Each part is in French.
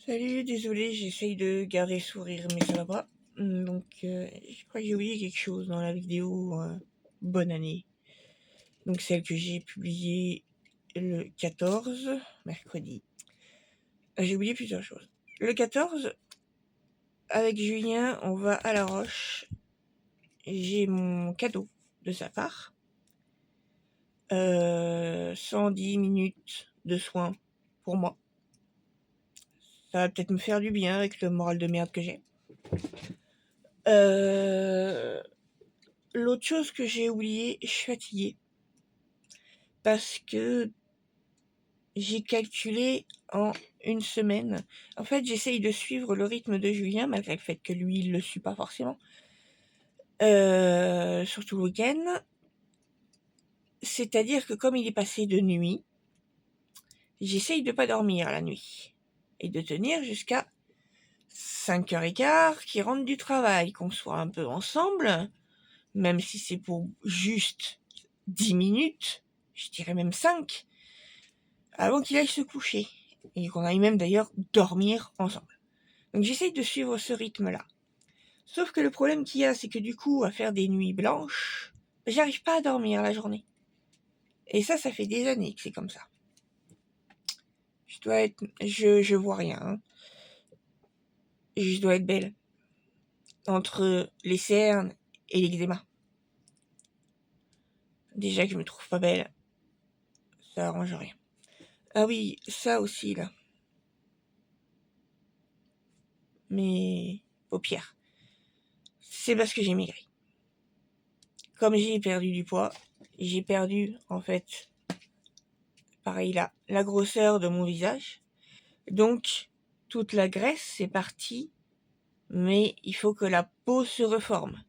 Salut, désolé, j'essaye de garder le sourire, mais ça va pas. Donc, je crois que j'ai oublié quelque chose dans la vidéo Bonne année. Donc, celle que j'ai publiée le 14, mercredi. J'ai oublié plusieurs choses. Le 14, avec Julien, on va à La Roche. J'ai mon cadeau de sa part. 110 minutes de soins pour moi. Ça va peut-être me faire du bien avec le moral de merde que j'ai. L'autre chose que j'ai oublié, je suis fatiguée. Parce que j'ai calculé en une semaine. En fait, j'essaye de suivre le rythme de Julien, malgré le fait que lui, il le suit pas forcément. Surtout le week-end. C'est-à-dire que comme il est passé de nuit, j'essaye de pas dormir la nuit. Et de tenir jusqu'à 5h15 qu'il rentre du travail, qu'on soit un peu ensemble, même si c'est pour juste 10 minutes, je dirais même 5, avant qu'il aille se coucher. Et qu'on aille même d'ailleurs dormir ensemble. Donc j'essaye de suivre ce rythme-là. Sauf que le problème qu'il y a, c'est que du coup, à faire des nuits blanches, j'arrive pas à dormir la journée. Et ça fait des années que c'est comme ça. Je vois rien. Hein. Je dois être belle. Entre les cernes et l'eczéma. Déjà que je me trouve pas belle, ça arrange rien. Ah oui, ça aussi, là. Mes paupières. C'est parce que j'ai maigri. Comme j'ai perdu du poids, j'ai perdu, en fait, pareil là, la grosseur de mon visage. Donc, toute la graisse est partie, mais il faut que la peau se reforme.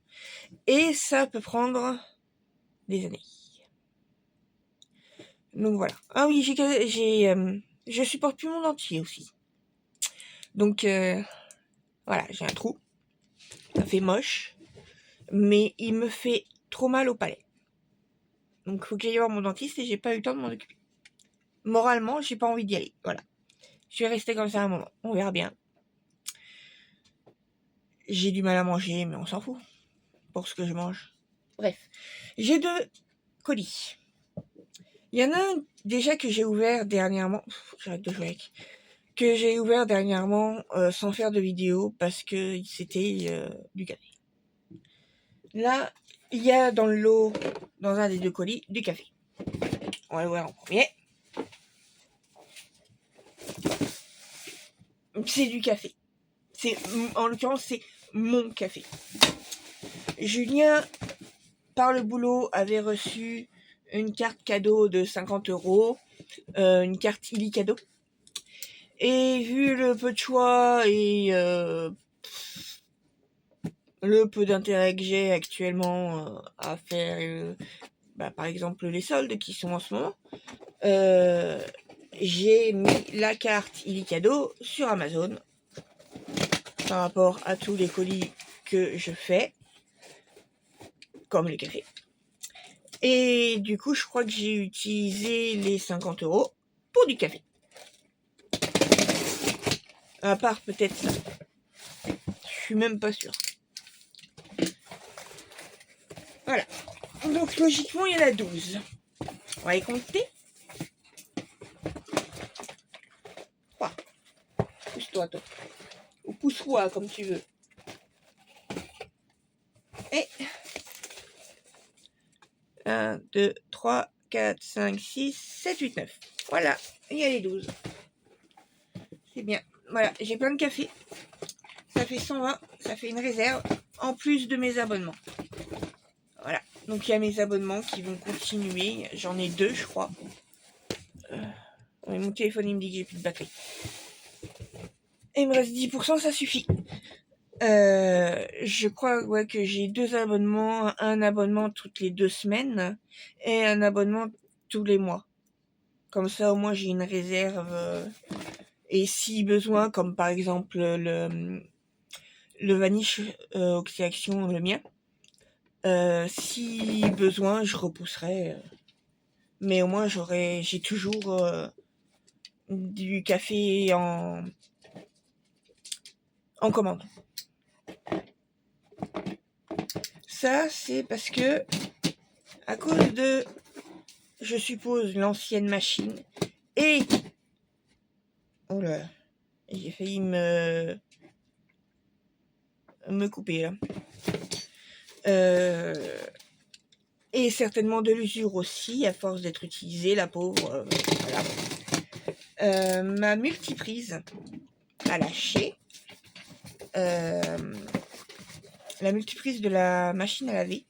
Et ça peut prendre des années. Donc voilà. Ah oui, je supporte plus mon dentier aussi. Donc voilà, j'ai un trou. Ça fait moche, mais il me fait trop mal au palais. Donc faut que j'aille voir mon dentiste et j'ai pas eu le temps de m'en occuper. Moralement, j'ai pas envie d'y aller. Voilà. Je vais rester comme ça un moment. On verra bien. J'ai du mal à manger, mais on s'en fout. Pour ce que je mange. Bref. J'ai 2 colis. Il y en a un déjà que j'ai ouvert dernièrement. J'arrête de jouer avec. Que j'ai ouvert dernièrement sans faire de vidéo parce que c'était du café. Là, il y a dans le lot, dans un des 2 colis, du café. On va le voir en premier. C'est du café. En l'occurrence, c'est mon café. Julien, par le boulot, avait reçu une carte cadeau de 50€, une carte illicadeau. Et vu le peu de choix et le peu d'intérêt que j'ai actuellement à faire, par exemple les soldes qui sont en ce moment, j'ai mis la carte illicadeau sur Amazon par rapport à tous les colis que je fais, comme le café. Et du coup, je crois que j'ai utilisé les 50€ pour du café. À part peut-être ça. Je suis même pas sûre. Voilà. Donc logiquement, il y en a 12. On va les compter. 3. Pousse-toi, toi. Ou pousse-toi, comme tu veux. Et 1, 2, 3, 4, 5, 6, 7, 8, 9. Voilà, il y a les 12. C'est bien. Voilà, j'ai plein de café. Ça fait 120, ça fait une réserve, en plus de mes abonnements. Voilà, donc il y a mes abonnements qui vont continuer. J'en ai 2, je crois. Mon téléphone, il me dit que j'ai plus de batterie. Et il me reste 10%, ça suffit. Je crois que j'ai 2 abonnements, un abonnement toutes les 2 semaines et un abonnement tous les mois. Comme ça, au moins, j'ai une réserve. Et si besoin, comme par exemple le Vanish Oxyaction, le mien, si besoin, je repousserai. Mais au moins, j'ai toujours du café en commande. Ça, c'est parce que, à cause de, je suppose, l'ancienne machine, et... Oh là, j'ai failli me couper, là. Et certainement de l'usure aussi, à force d'être utilisée, la pauvre. Voilà. Ma multiprise a lâché. La multiprise de la machine à laver.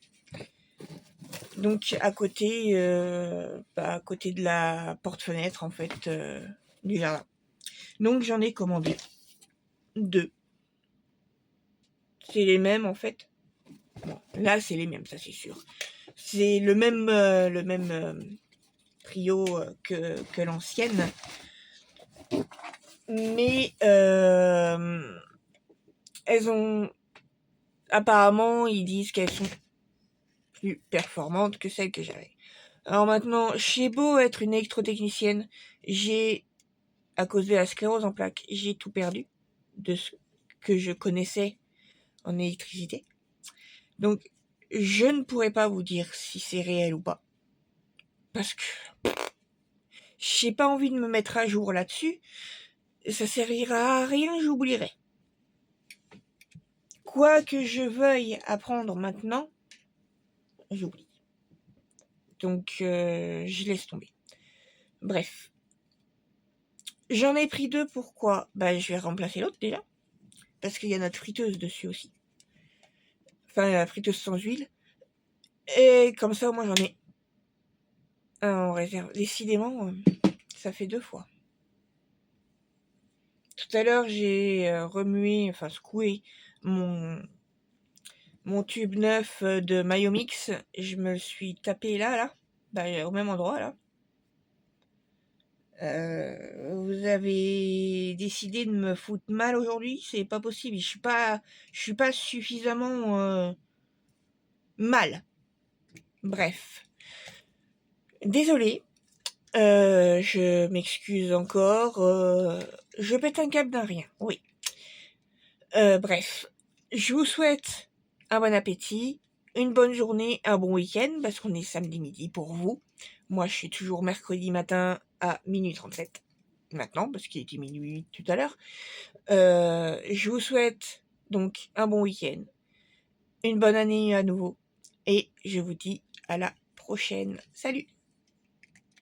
Donc à côté de la porte-fenêtre en fait du jardin. Donc j'en ai commandé 2. C'est les mêmes en fait. Bon, là c'est les mêmes, ça c'est sûr. C'est le même trio que l'ancienne. Mais elles ont... Apparemment, ils disent qu'elles sont plus performantes que celles que j'avais. Alors maintenant, j'ai beau être une électrotechnicienne, à cause de la sclérose en plaques, j'ai tout perdu de ce que je connaissais en électricité. Donc, je ne pourrais pas vous dire si c'est réel ou pas. Parce que j'ai pas envie de me mettre à jour là-dessus. Ça servira à rien, j'oublierai. Quoi que je veuille apprendre maintenant, j'oublie. Donc, je laisse tomber. Bref. J'en ai pris 2, pourquoi ? Je vais remplacer l'autre déjà. Parce qu'il y a notre friteuse dessus aussi. Enfin, la friteuse sans huile. Et comme ça, moi, j'en ai un en réserve. Décidément, ça fait 2 fois. Tout à l'heure, j'ai secoué mon tube neuf de Mayomix. Je me le suis tapé là, au même endroit, là. Vous avez décidé de me foutre mal aujourd'hui, c'est pas possible. Je suis pas suffisamment mal. Bref, désolé. Je m'excuse encore. Je pète un câble d'un rien. Oui. Bref, je vous souhaite un bon appétit, une bonne journée, un bon week-end parce qu'on est samedi midi pour vous. Moi, je suis toujours mercredi matin à minuit 37. Maintenant, parce qu'il était minuit tout à l'heure. Je vous souhaite donc un bon week-end, une bonne année à nouveau, et je vous dis à la prochaine. Salut!